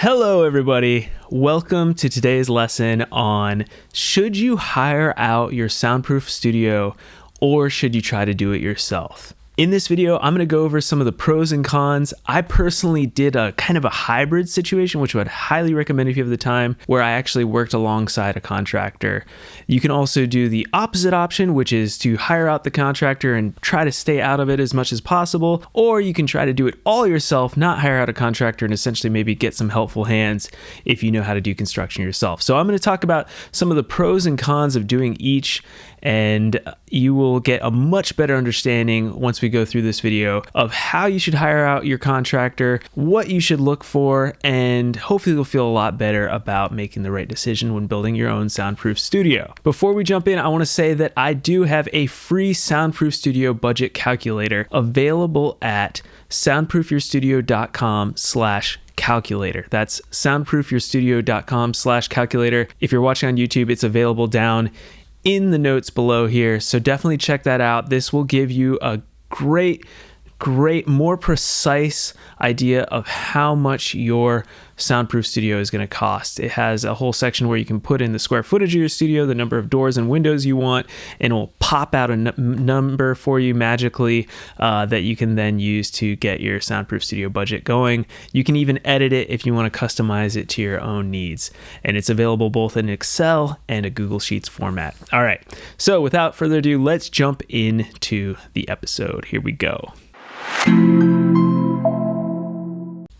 Hello everybody, welcome to today's lesson on should you hire out your soundproof studio or should you try to do it yourself? In this video, I'm going to go over some of the pros and cons. I personally did a kind of a hybrid situation, which I would highly recommend if you have the time, where I actually worked alongside a contractor. You can also do the opposite option, which is to hire out the contractor and try to stay out of it as much as possible, or you can try to do it all yourself, not hire out a contractor, and essentially maybe get some helpful hands if you know how to do construction yourself. So I'm going to talk about some of the pros and cons of doing each, and you will get a much better understanding once we go through this video of how you should hire out your contractor, what you should look for, and hopefully you'll feel a lot better about making the right decision when building your own soundproof studio. Before we jump in, I want to say that I do have a free soundproof studio budget calculator available at soundproofyourstudio.com/calculator. That's soundproofyourstudio.com/calculator. If you're watching on YouTube, it's available down in the notes below here. So definitely check that out. This will give you a great, more precise idea of how much your soundproof studio is going to cost. It has a whole section where you can put in the square footage of your studio, the number of doors and windows you want, and it will pop out a number for you magically that you can then use to get your soundproof studio budget going. You can even edit it if you want to customize it to your own needs. And it's available both in Excel and a Google Sheets format. All right, so without further ado, let's jump into the episode. Here we go.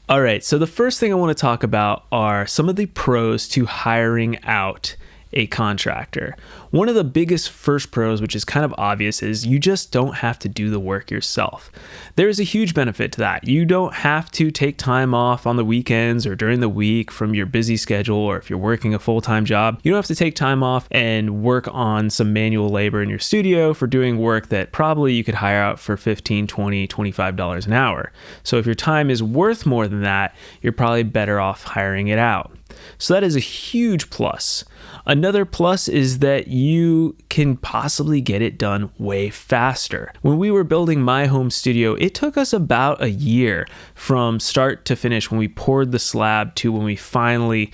All right, so the first thing I want to talk about are some of the pros to hiring out a contractor. One of the biggest first pros, which is kind of obvious, is you just don't have to do the work yourself. There's a huge benefit to that. You don't have to take time off on the weekends or during the week from your busy schedule, or if you're working a full-time job, you don't have to take time off and work on some manual labor in your studio for doing work that probably you could hire out for $15, $20, $25 an hour. So if your time is worth more than that, you're probably better off hiring it out. So that is a huge plus. Another plus is that you can possibly get it done way faster. When we were building my home studio, it took us about a year from start to finish when we poured the slab to when we finally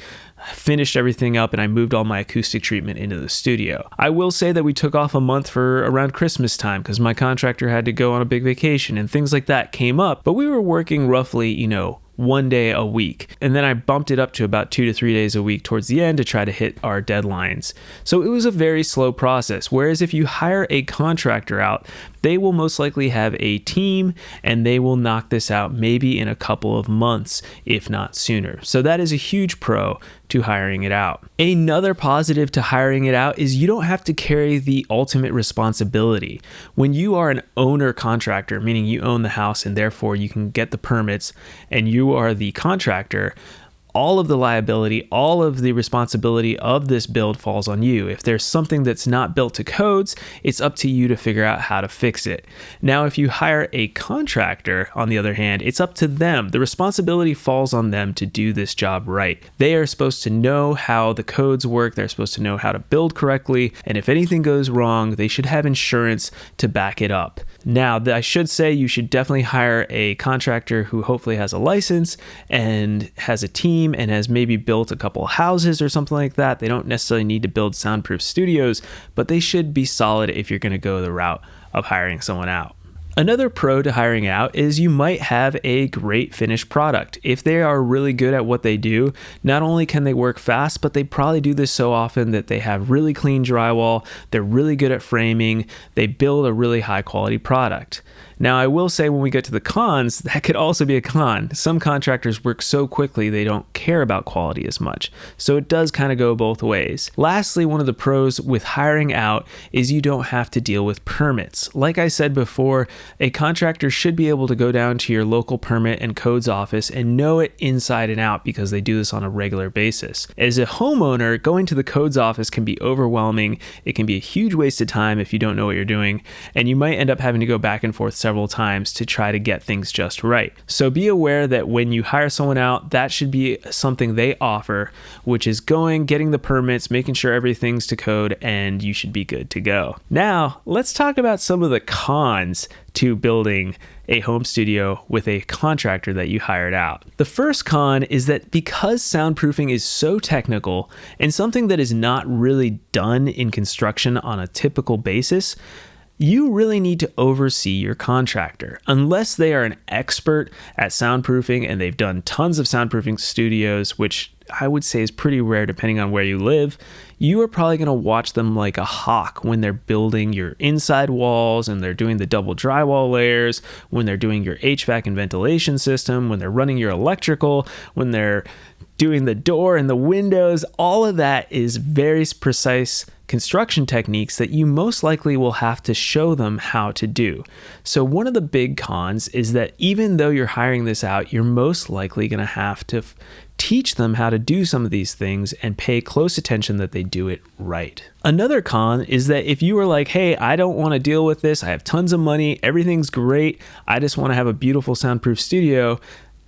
finished everything up and I moved all my acoustic treatment into the studio. I will say that we took off a month for around Christmas time because my contractor had to go on a big vacation and things like that came up, but we were working roughly, one day a week. And then I bumped it up to about 2 to 3 days a week towards the end to try to hit our deadlines. So it was a very slow process. Whereas if you hire a contractor out, they will most likely have a team and they will knock this out maybe in a couple of months, if not sooner. So that is a huge pro to hiring it out. Another positive to hiring it out is you don't have to carry the ultimate responsibility. When you are an owner contractor, meaning you own the house and therefore you can get the permits and you are the contractor, all of the liability, all of the responsibility of this build falls on you. If there's something that's not built to codes, it's up to you to figure out how to fix it. Now, if you hire a contractor, on the other hand, it's up to them. The responsibility falls on them to do this job right. They are supposed to know how the codes work. They're supposed to know how to build correctly. And if anything goes wrong, they should have insurance to back it up. Now, I should say you should definitely hire a contractor who hopefully has a license and has a team and has maybe built a couple houses or something like that. They don't necessarily need to build soundproof studios, but they should be solid if you're going to go the route of hiring someone out. Another pro to hiring out is you might have a great finished product. If they are really good at what they do, not only can they work fast, but they probably do this so often that they have really clean drywall, they're really good at framing, they build a really high quality product. Now, I will say when we get to the cons, that could also be a con. Some contractors work so quickly they don't care about quality as much. So it does kind of go both ways. Lastly, one of the pros with hiring out is you don't have to deal with permits. Like I said before, a contractor should be able to go down to your local permit and codes office and know it inside and out because they do this on a regular basis. As a homeowner, going to the codes office can be overwhelming. It can be a huge waste of time if you don't know what you're doing, and you might end up having to go back and forth several times to try to get things just right. So be aware that when you hire someone out, that should be something they offer, which is getting the permits, making sure everything's to code, and you should be good to go. Now, let's talk about some of the cons to building a home studio with a contractor that you hired out. The first con is that because soundproofing is so technical and something that is not really done in construction on a typical basis, you really need to oversee your contractor. Unless they are an expert at soundproofing and they've done tons of soundproofing studios, which I would say is pretty rare depending on where you live, you are probably going to watch them like a hawk when they're building your inside walls and they're doing the double drywall layers, when they're doing your HVAC and ventilation system, when they're running your electrical, when they're doing the door and the windows. All of that is very precise construction techniques that you most likely will have to show them how to do. So one of the big cons is that even though you're hiring this out, you're most likely going to have to teach them how to do some of these things and pay close attention that they do it right. Another con is that if you were like, hey, I don't want to deal with this, I have tons of money, everything's great, I just want to have a beautiful soundproof studio,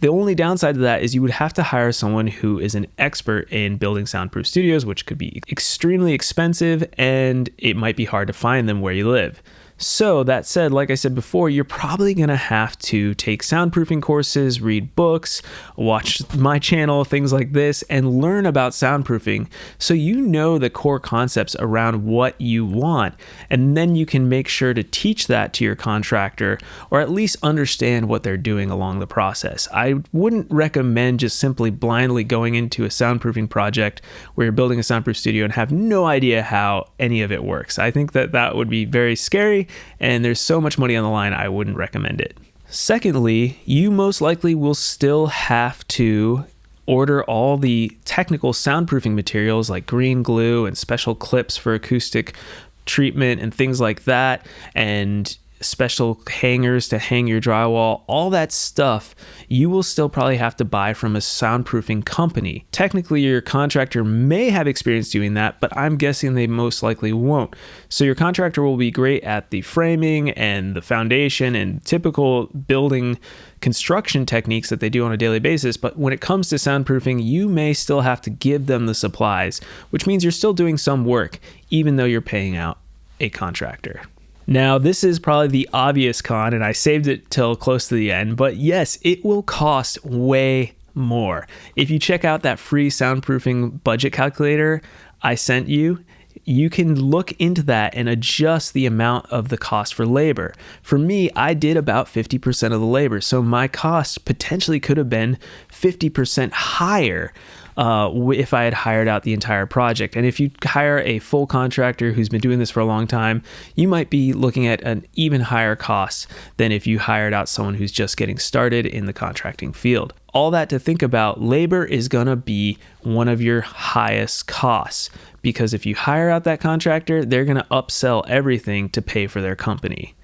the only downside to that is you would have to hire someone who is an expert in building soundproof studios, which could be extremely expensive, and it might be hard to find them where you live. So that said, like I said before, you're probably going to have to take soundproofing courses, read books, watch my channel, things like this, and learn about soundproofing so you know the core concepts around what you want. And then you can make sure to teach that to your contractor, or at least understand what they're doing along the process. I wouldn't recommend just simply blindly going into a soundproofing project where you're building a soundproof studio and have no idea how any of it works. I think that would be very scary, and there's so much money on the line, I wouldn't recommend it. Secondly, you most likely will still have to order all the technical soundproofing materials like green glue and special clips for acoustic treatment and things like that, and special hangers to hang your drywall. All that stuff you will still probably have to buy from a soundproofing company. Technically, your contractor may have experience doing that, but I'm guessing they most likely won't. So your contractor will be great at the framing and the foundation and typical building construction techniques that they do on a daily basis, but when it comes to soundproofing, you may still have to give them the supplies, which means you're still doing some work, even though you're paying out a contractor. Now, this is probably the obvious con, and I saved it till close to the end, but yes, it will cost way more. If you check out that free soundproofing budget calculator I sent you, you can look into that and adjust the amount of the cost for labor. For me, I did about 50% of the labor, so my cost potentially could have been 50% higher if I had hired out the entire project. And if you hire a full contractor who's been doing this for a long time, you might be looking at an even higher cost than if you hired out someone who's just getting started in the contracting field. All that to think about, labor is going to be one of your highest costs, because if you hire out that contractor, they're going to upsell everything to pay for their company.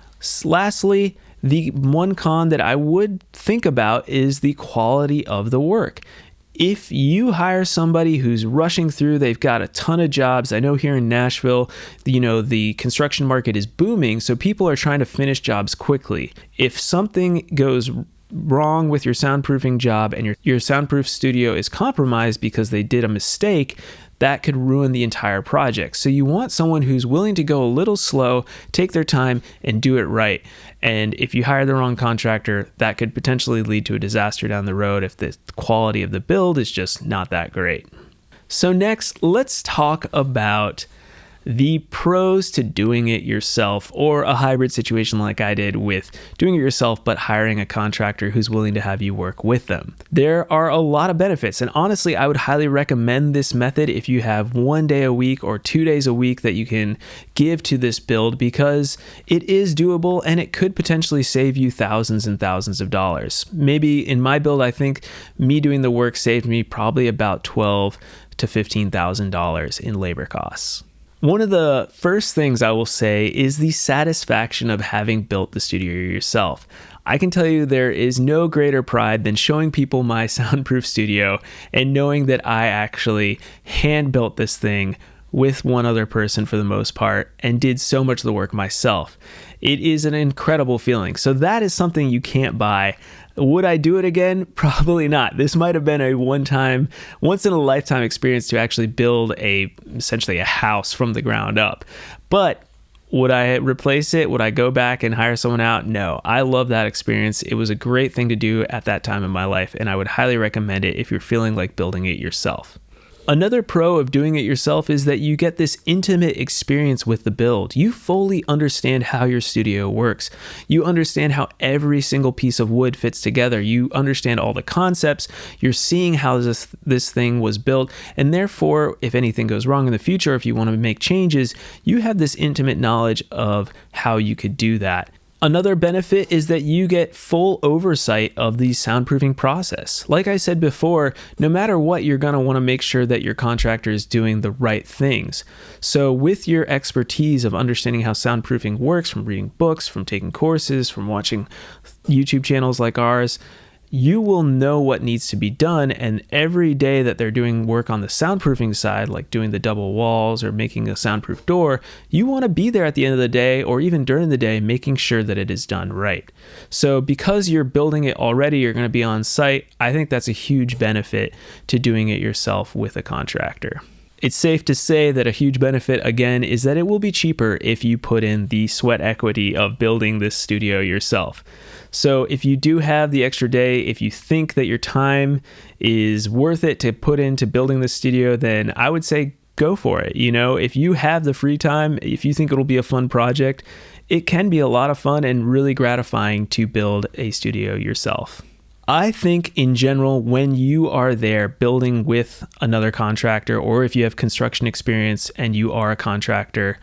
Lastly, the one con that I would think about is the quality of the work. If you hire somebody who's rushing through, they've got a ton of jobs. I know here in Nashville, the construction market is booming, so people are trying to finish jobs quickly. If something goes wrong with your soundproofing job and your soundproof studio is compromised because they did a mistake, that could ruin the entire project. So you want someone who's willing to go a little slow, take their time, and do it right. And if you hire the wrong contractor, that could potentially lead to a disaster down the road if the quality of the build is just not that great. So next, let's talk about the pros to doing it yourself, or a hybrid situation like I did with doing it yourself but hiring a contractor who's willing to have you work with them. There are a lot of benefits, and honestly, I would highly recommend this method if you have 1 day a week or 2 days a week that you can give to this build, because it is doable and it could potentially save you thousands and thousands of dollars. Maybe in my build, I think me doing the work saved me probably about $12,000 to $15,000 in labor costs. One of the first things I will say is the satisfaction of having built the studio yourself. I can tell you there is no greater pride than showing people my soundproof studio and knowing that I actually hand built this thing with one other person for the most part and did so much of the work myself. It is an incredible feeling. So that is something you can't buy. Would I do it again? Probably not. This might have been a once in a lifetime experience to actually build essentially a house from the ground up. But would I replace it? Would I go back and hire someone out? No. I love that experience. It was a great thing to do at that time in my life, and I would highly recommend it if you're feeling like building it yourself. Another pro of doing it yourself is that you get this intimate experience with the build. You fully understand how your studio works. You understand how every single piece of wood fits together. You understand all the concepts. You're seeing how this thing was built. And therefore, if anything goes wrong in the future, if you want to make changes, you have this intimate knowledge of how you could do that. Another benefit is that you get full oversight of the soundproofing process. Like I said before, no matter what, you're going to want to make sure that your contractor is doing the right things. So with your expertise of understanding how soundproofing works, from reading books, from taking courses, from watching YouTube channels like ours, you will know what needs to be done, and every day that they're doing work on the soundproofing side, like doing the double walls or making a soundproof door, you want to be there at the end of the day or even during the day making sure that it is done right. So because you're building it already, you're going to be on site. I think that's a huge benefit to doing it yourself with a contractor. It's safe to say that a huge benefit, again, is that it will be cheaper if you put in the sweat equity of building this studio yourself. So if you do have the extra day, if you think that your time is worth it to put into building this studio, then I would say go for it. You know, if you have the free time, if you think it'll be a fun project, it can be a lot of fun and really gratifying to build a studio yourself. I think in general, when you are there building with another contractor, or if you have construction experience and you are a contractor,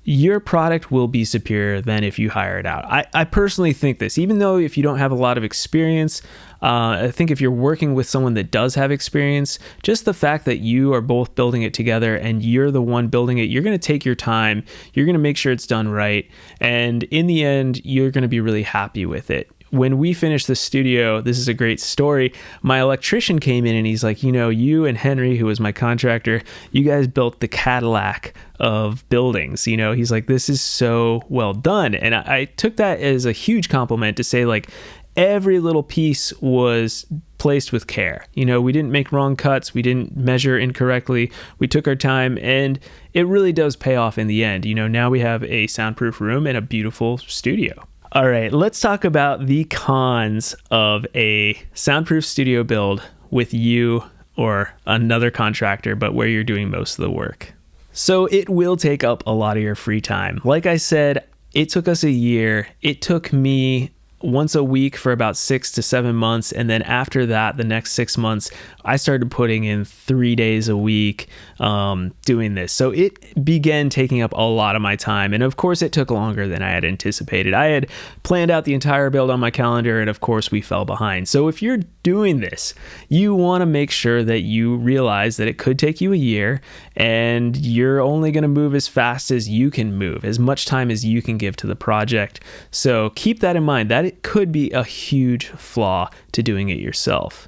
your product will be superior than if you hire it out. I personally think this, even though if you don't have a lot of experience, I think if you're working with someone that does have experience, just the fact that you are both building it together and you're the one building it, you're going to take your time, you're going to make sure it's done right, and in the end, you're going to be really happy with it. When we finished the studio, this is a great story. My electrician came in and he's like, you know, you and Henry, who was my contractor, you guys built the Cadillac of buildings. You know, he's like, this is so well done. And I took that as a huge compliment to say, like, every little piece was placed with care. You know, we didn't make wrong cuts. We didn't measure incorrectly. We took our time, and it really does pay off in the end. You know, now we have a soundproof room and a beautiful studio. All right, let's talk about the cons of a soundproof studio build with you or another contractor, but where you're doing most of the work. So it will take up a lot of your free time. Like I said, it took us a year. It took me once a week for about 6 to 7 months. And then after that, the next 6 months, I started putting in 3 days a week doing this. So it began taking up a lot of my time. And of course, it took longer than I had anticipated. I had planned out the entire build on my calendar, and of course, we fell behind. So if you're doing this, you want to make sure that you realize that it could take you a year, and you're only going to move as fast as you can move, as much time as you can give to the project. So keep that in mind. That it could be a huge flaw to doing it yourself.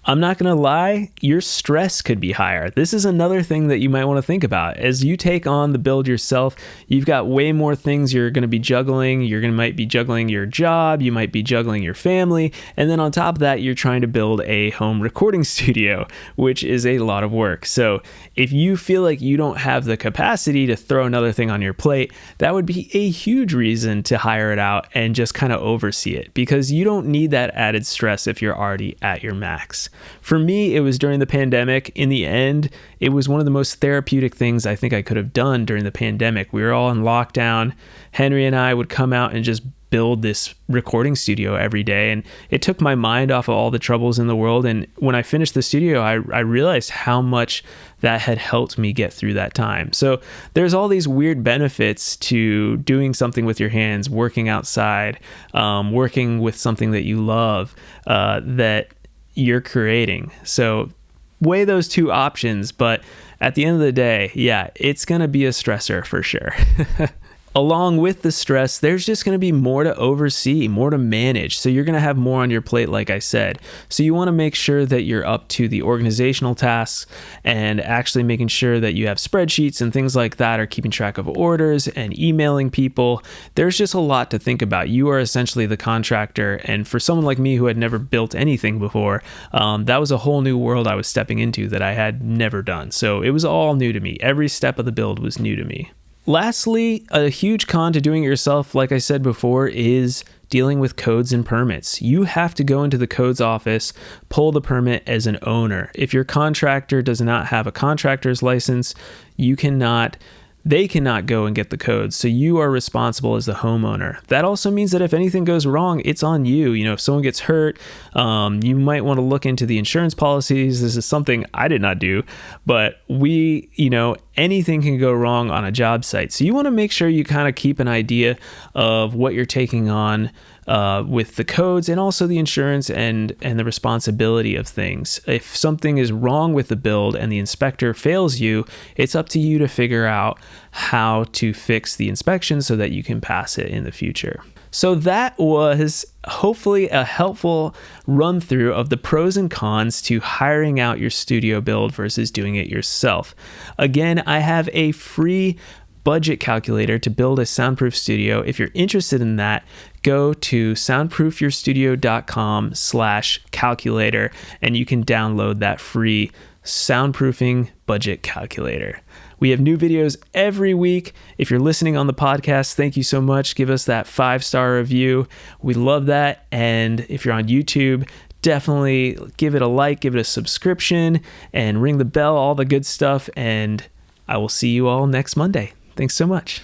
I'm not going to lie, your stress could be higher. This is another thing that you might want to think about. As you take on the build yourself, you've got way more things you're going to be juggling. Might be juggling your job, you might be juggling your family, and then on top of that, you're trying to build a home recording studio, which is a lot of work. So if you feel like you don't have the capacity to throw another thing on your plate, that would be a huge reason to hire it out and just kind of oversee it, because you don't need that added stress if you're already at your max. For me, it was during the pandemic. In the end, it was one of the most therapeutic things I think I could have done during the pandemic. We were all in lockdown. Henry and I would come out and just build this recording studio every day, and it took my mind off of all the troubles in the world. And when I finished the studio, I realized how much that had helped me get through that time. So there's all these weird benefits to doing something with your hands, working outside, working with something that you love, that you're creating. So weigh those two options, but at the end of the day, yeah, it's going to be a stressor for sure. Along with the stress, there's just going to be more to oversee, more to manage. So you're going to have more on your plate, like I said. So you want to make sure that you're up to the organizational tasks and actually making sure that you have spreadsheets and things like that, or keeping track of orders and emailing people. There's just a lot to think about. You are essentially the contractor. And for someone like me who had never built anything before, that was a whole new world I was stepping into that I had never done. So it was all new to me. Every step of the build was new to me. Lastly, a huge con to doing it yourself, like I said before, is dealing with codes and permits. You have to go into the codes office, pull the permit as an owner. If your contractor does not have a contractor's license, they cannot go and get the codes. So you are responsible as the homeowner. That also means that if anything goes wrong, it's on you. If someone gets hurt, you might want to look into the insurance policies. This is something I did not do, but anything can go wrong on a job site. So you want to make sure you kind of keep an idea of what you're taking on with the codes and also the insurance and the responsibility of things. If something is wrong with the build and the inspector fails you, it's up to you to figure out how to fix the inspection so that you can pass it in the future. So that was hopefully a helpful run through of the pros and cons to hiring out your studio build versus doing it yourself. Again, I have a free budget calculator to build a soundproof studio. If you're interested in that, go to soundproofyourstudio.com/calculator and you can download that free soundproofing budget calculator. We have new videos every week. If you're listening on the podcast, thank you so much. Give us that 5-star review. We love that. And if you're on YouTube, definitely give it a like, give it a subscription, and ring the bell, all the good stuff. And I will see you all next Monday. Thanks so much.